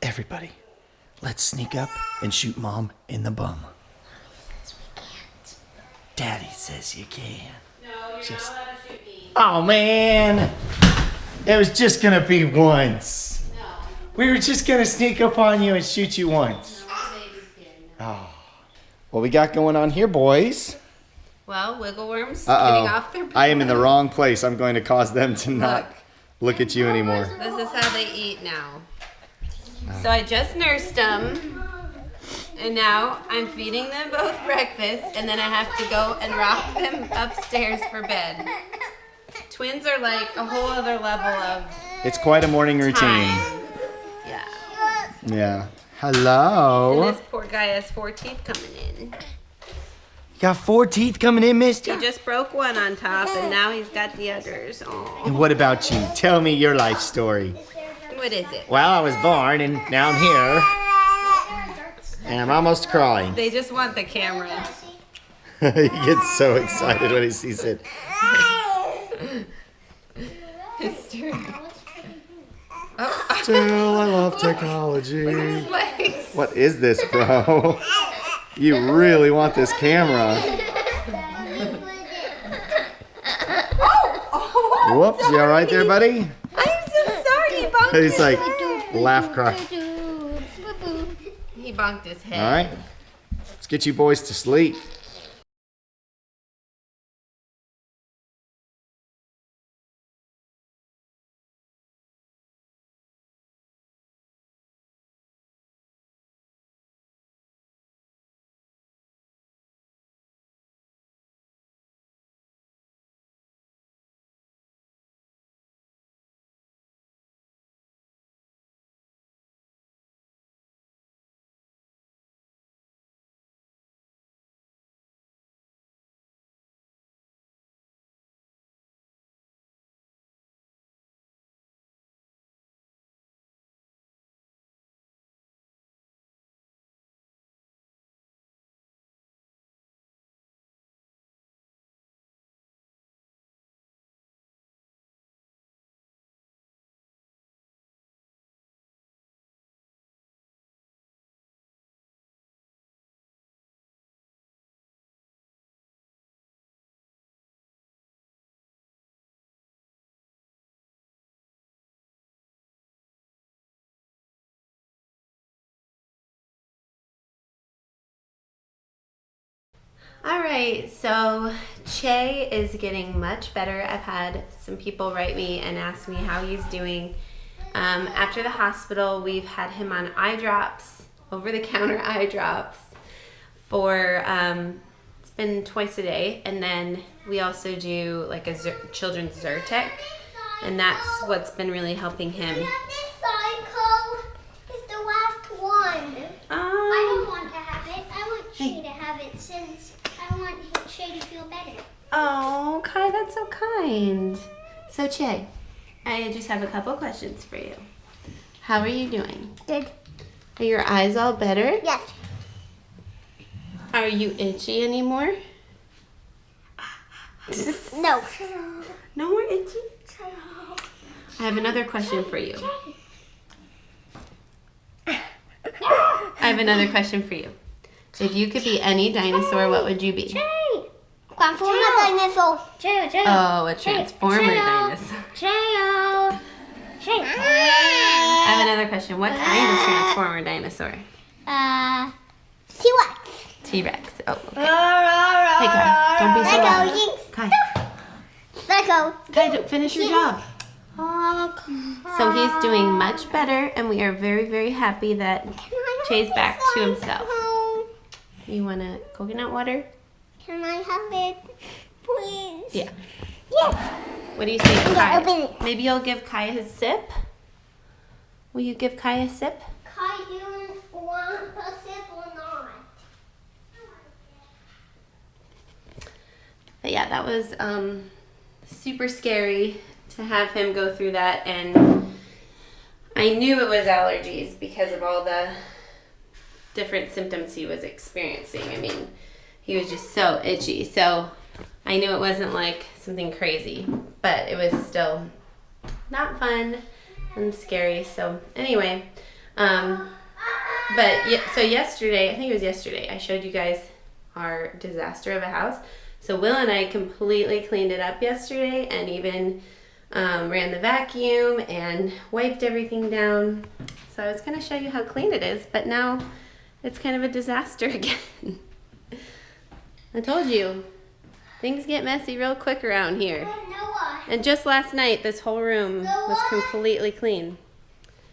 Everybody, let's sneak up and shoot Mom in the bum. We can't. Daddy says you can. No, you're not allowed to shoot me. Oh, man. It was just going to be once. No. We were just going to sneak up on you and shoot you once. No, the baby's scared. No. Oh. What we got going on here, boys? Well, wiggle worms getting off their I am in the wrong place. I'm going to cause them to not look at you anymore. This is how they eat now. So I just nursed them, and now I'm feeding them both breakfast, and then I have to go and rock them upstairs for bed. Twins are like a whole other level of It's quite a morning routine. time. Yeah. Yeah. Hello. And this poor guy has 4 teeth coming in. You got 4 teeth coming in, He mister? just broke one on top, and now he's got the others. Oh, And what about you? Tell me your life story. what is it? Well, I was born, and now I'm here. And I'm almost crying. They just want the camera. He gets so excited when he sees it. Oh. Still, I love technology. His legs. What is this, bro? You really want this camera. Oh, Whoops, you all right there, buddy? I'm so sorry. He bonked He's his like, head. laugh, cry. He bonked his head. All right, let's get you boys to sleep. All right, so Che is getting much better. I've had some people write me and ask me how he's doing. After the hospital, we've had him on eye drops, over-the-counter eye drops, for it's been twice a day, and then we also do like a children's Zyrtec, and that's what's been really helping him. This cycle is the last one. I don't want to have it. I want Shay to have it since I want Shay to feel better. Oh, Kai, that's so kind. So Che, I just have a couple questions for you. How are you doing? Good. Are your eyes all better? Yes. Are you itchy anymore? No. No more itchy? I have another question for you. I have another question for you. If you could be any dinosaur, what would you be? Transformer dinosaur. Oh, a transformer dinosaur. I have another question. What kind of transformer dinosaur? T-Rex. T-Rex. Oh, okay. Hey, Kai, don't be so loud. Kai, Let go. Kai, don't finish your job. So he's doing much better, and we are very, very happy that Che's back to himself. You want a coconut water? Can I have it, please? Yeah. Yes. What do you say to Yeah, open Kai? it. Maybe you'll give Kai a sip? Will you give Kai a sip? Kai, do you want a sip or not? But yeah, that was super scary to have him go through that, and I knew it was allergies because of all the different symptoms he was experiencing. I mean, he was just so itchy. So I knew it wasn't like something crazy, but it was still not fun and scary. So anyway, So yesterday, I think it was yesterday, I showed you guys our disaster of a house. So Will and I completely cleaned it up yesterday and even ran the vacuum and wiped everything down. So I was going to show you how clean it is, but now it's kind of a disaster again. I told you, things get messy real quick around here. Noah. And just last night, this whole room was completely clean.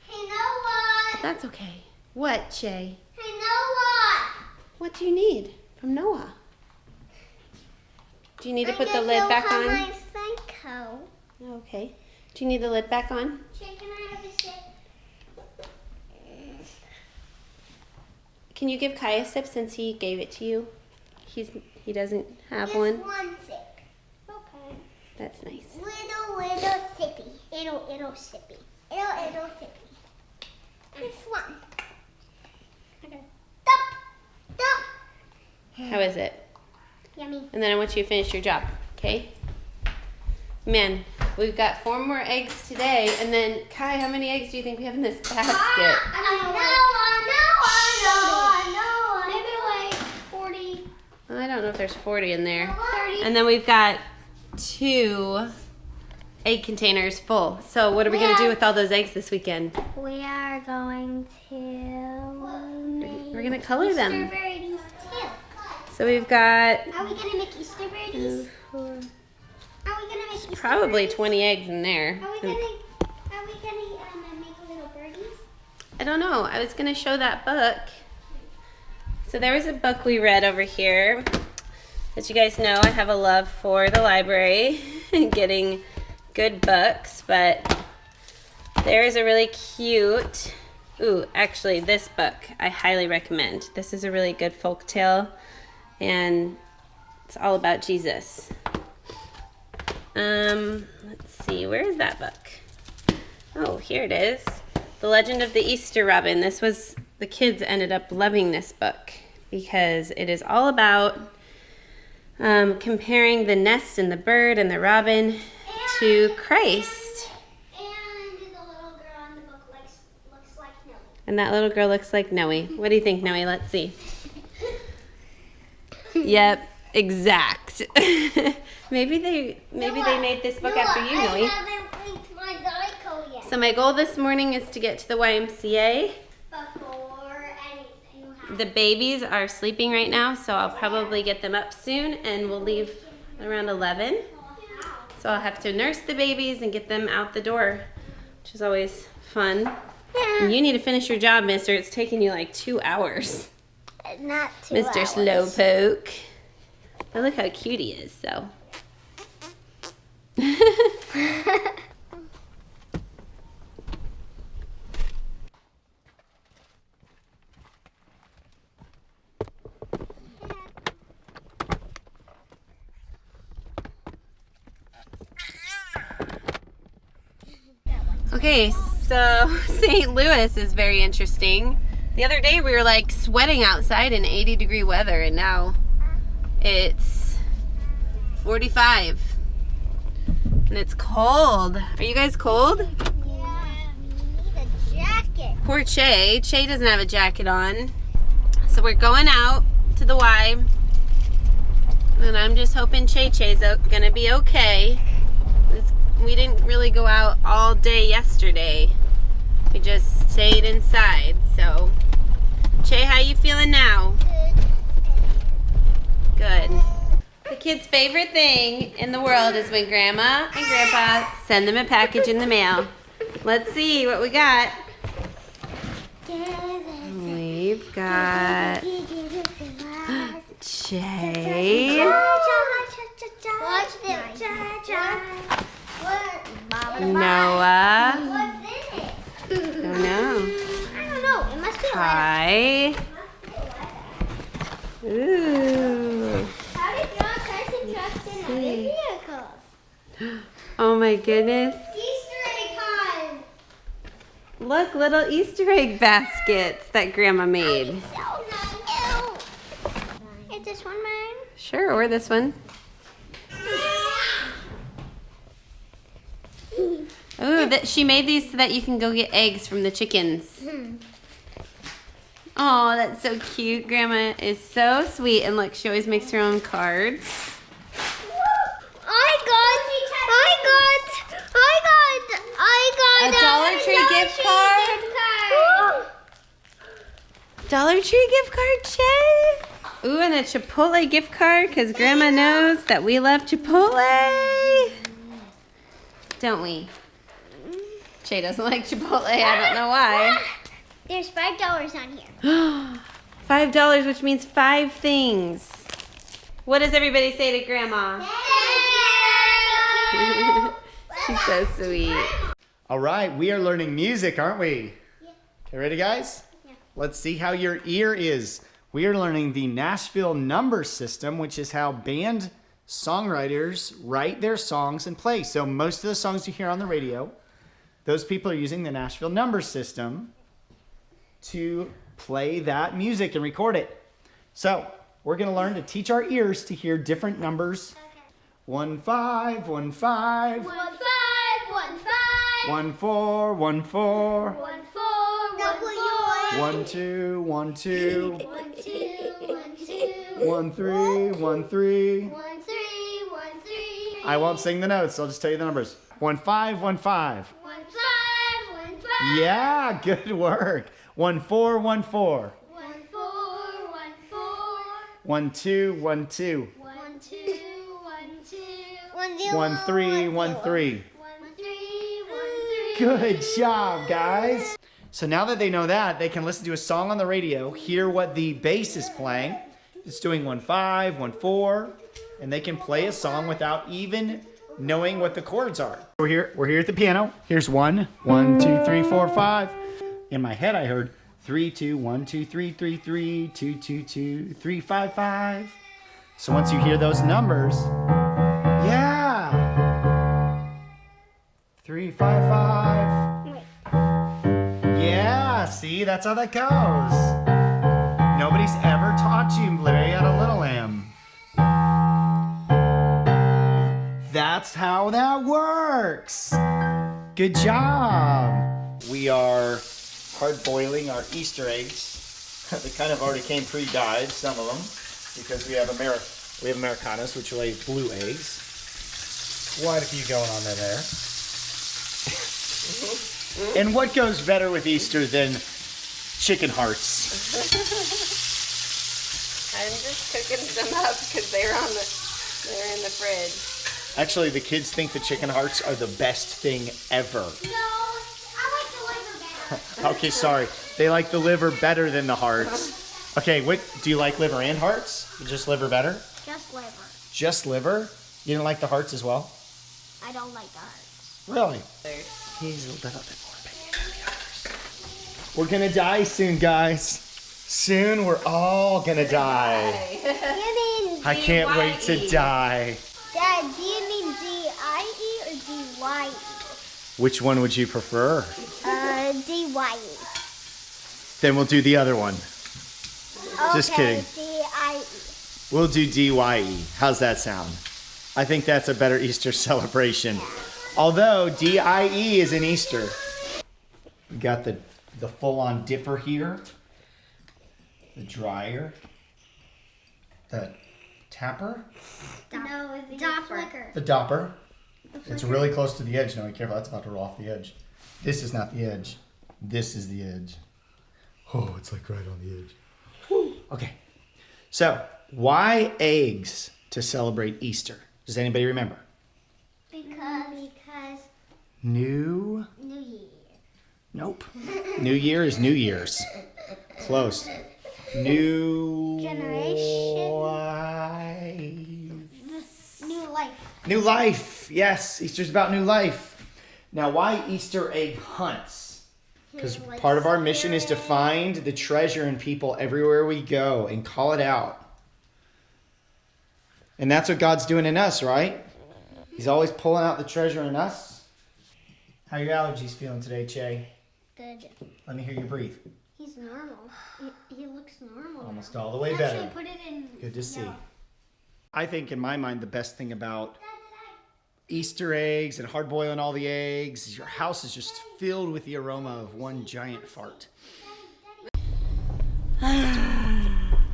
Hey, Noah. But that's okay. What, Che? Hey, Noah. What do you need from Noah? Do you need to put the lid back on? My psycho. Okay. Do you need the lid back on? Can I have a sip? Can you give Kai a sip since he gave it to you? He doesn't have Just one. one sip. Okay. That's nice. Little sippy. It'll sippy. It'll sippy. This one. Okay. Stop. How is it? Yummy. And then I want you to finish your job, okay? Man, we've got 4 more eggs today, and then Kai, how many eggs do you think we have in this basket? No. Maybe like 40. I don't know if there's 40 in there. 30. And then we've got 2 egg containers full. So what are we going to do with all those eggs this weekend? We are going to We're going to color them. Easter birdies too. So we've got Are we gonna make Easter birdies? Are we gonna make Easter probably birdies? 20 eggs in there. Are we gonna make little birdies? I don't know. I was going to show that book. So there was a book we read over here. As you guys know, I have a love for the library and getting good books, but there is a really cute, actually this book I highly recommend. This is a really good folk tale, and it's all about Jesus. Let's see, where is that book? Oh, here it is. The Legend of the Easter Robin. The kids ended up loving this book because it is all about comparing the nest and the bird and the robin to Christ. And the little girl in the book looks like Noe. And that little girl looks like Noe. What do you think, Noe? Let's see. Yep, exact. maybe they made this book after you, Noe. I haven't linked my Geico yet. So my goal this morning is to get to the YMCA. Before anything. The babies are sleeping right now, so I'll probably get them up soon, and we'll leave around 11. So I'll have to nurse the babies and get them out the door, which is always fun. Yeah. And you need to finish your job, mister. It's taking you like 2 hours. Not 2 Mr. hours. Slowpoke. But look how cute he is, so. Okay, so St. Louis is very interesting. The other day we were like sweating outside in 80-degree weather, and now it's 45. And it's cold. Are you guys cold? Yeah, we need a jacket. Poor Che. Che doesn't have a jacket on. So we're going out to the Y. And I'm just hoping Che's gonna be okay. We didn't really go out all day yesterday. We just stayed inside. So, Che, how you feeling now? Good. The kids' favorite thing in the world is when Grandma and Grandpa send them a package in the mail. Let's see what we got. We've got Che, Watch this. Noah, What's in it? don't know, I don't know. It must be a letter. Kai, ooh, How did John Tyson trust in other vehicles? oh my goodness, Easter egg hunt. look, little Easter egg baskets that Grandma made. So nice. Is this one mine? Sure, or this one. Ooh, she made these so that you can go get eggs from the chickens. Oh, that's so cute. Grandma is so sweet. And look, she always makes her own cards. I got a Dollar Tree gift card. Dollar Tree gift card, Che. Ooh, and a Chipotle gift card because Grandma knows that we love Chipotle. Don't we? Che doesn't like Chipotle. I don't know why. There's $5 on here. $5, which means 5 things. What does everybody say to Grandma? She's so sweet. All right, we are learning music, aren't we? Yeah. Okay, ready, guys? Yeah. Let's see how your ear is. We are learning the Nashville number system, which is how band songwriters write their songs and play. So most of the songs you hear on the radio, those people are using the Nashville number system to play that music and record it. So we're going to learn to teach our ears to hear different numbers. 1 5 1 5 1 5 1 5 1 4 1 4 1 4 1 2 1 2 1 2 1 2 1 3 1 3. 1 3 1 3. I won't sing the notes, I'll just tell you the numbers. 1 5 1 5. 1 5 1 5. Yeah, good work. 1 4 1 4. 1 4 1 4. 1 2 1 2. 1 2 1 2. 1 3 1 3. 1 3 1 3. Good job, guys. So now that they know that, they can listen to a song on the radio, hear what the bass is playing. It's doing 1 5 1 4, and they can play a song without even knowing what the chords are. We're here at the piano. Here's 1 1 2 3 4 5. In my head I heard 3 2 1 2 3 3 3 2 2 2 3 5 5. So once you hear those numbers, yeah. 3 5 5. Yeah, see, that's how that goes. Nobody's ever taught you Larry at a Little Lamb. That's how that works. Good job. We are hard boiling our Easter eggs. They kind of already came pre-dyed, some of them, because we have Americanos, which lay blue eggs. Quite a few going on there. And what goes better with Easter than chicken hearts? I'm just cooking some up because they're in the fridge. Actually, the kids think the chicken hearts are the best thing ever. No, I like the liver better. Okay, sorry. They like the liver better than the hearts. Okay, what do you like, liver and hearts? Just liver better? Just liver. Just liver? You didn't like the hearts as well? I don't like the hearts. Really? He's a little bit more big than the others. We're gonna die soon, guys. Soon we're all gonna die. You mean I can't wait to die. Dad, do you mean D-I-E or D-Y-E? Which one would you prefer? D-Y-E. Then we'll do the other one. Just kidding. D-I-E. We'll do D-Y-E. How's that sound? I think that's a better Easter celebration. Although D-I-E is in Easter. We got the full-on dipper here. The dryer. The tapper. No, it's the flicker. The dopper. It's really close to the edge. Now be careful, that's about to roll off the edge. This is not the edge. This is the edge. Oh, it's like right on the edge. Whew. Okay. So, why eggs to celebrate Easter? Does anybody remember? Because New Year. Nope. New Year is New Year's. Close. New Generation. life. New life. New life. Yes, Easter's about new life. Now, why Easter egg hunts? Because part of our mission is to find the treasure in people everywhere we go and call it out. And that's what God's doing in us, right? He's always pulling out the treasure in us. How are your allergies feeling today, Che? Good. Let me hear you breathe. He's normal. He looks normal. Almost all the way better. Actually, put it in. Good to see. I think in my mind the best thing about Easter eggs and hard boiling all the eggs is your house is just filled with the aroma of one giant fart.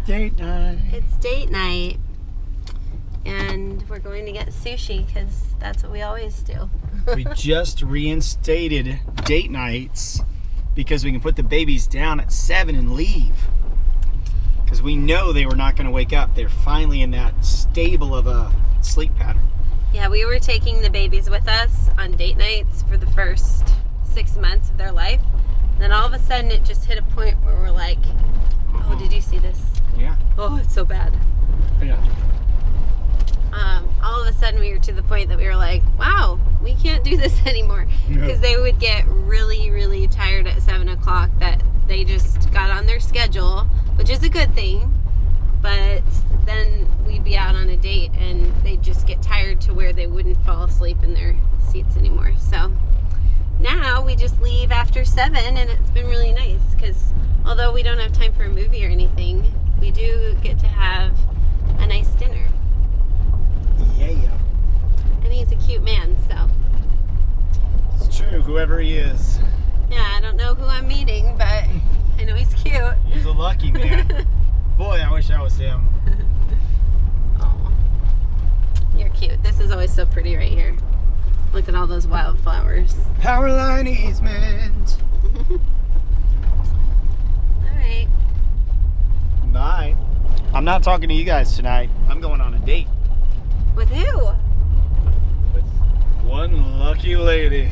Date night. It's date night. And we're going to get sushi because that's what we always do. We just reinstated date nights because we can put the babies down at 7 and leave. Because we know they were not going to wake up. They're finally in that stable of a sleep pattern. Yeah, we were taking the babies with us on date nights for the first 6 months of their life. And then all of a sudden it just hit a point where we're like, oh, did you see this? Yeah. Oh, it's so bad. Yeah. All of a sudden we were to the point that we were like, wow, we can't do this anymore. Because they would get really, really tired at 7 o'clock that they just got on their schedule, which is a good thing. But then we'd be out on a date and they'd just get tired to where they wouldn't fall asleep in their seats anymore. So now we just leave after 7 and it's been really nice because although we don't have time for a movie or anything, we do get to have a nice dinner. Yeah. And he's a cute man, so. It's true, whoever he is. Yeah, I don't know who I'm meeting, but I know he's cute. He's a lucky man. Boy, I wish I was him. Oh, you're cute. This is always so pretty right here. Look at all those wildflowers. Power line easement. Alright. Bye. I'm not talking to you guys tonight. I'm going on a date. With who? With one lucky lady.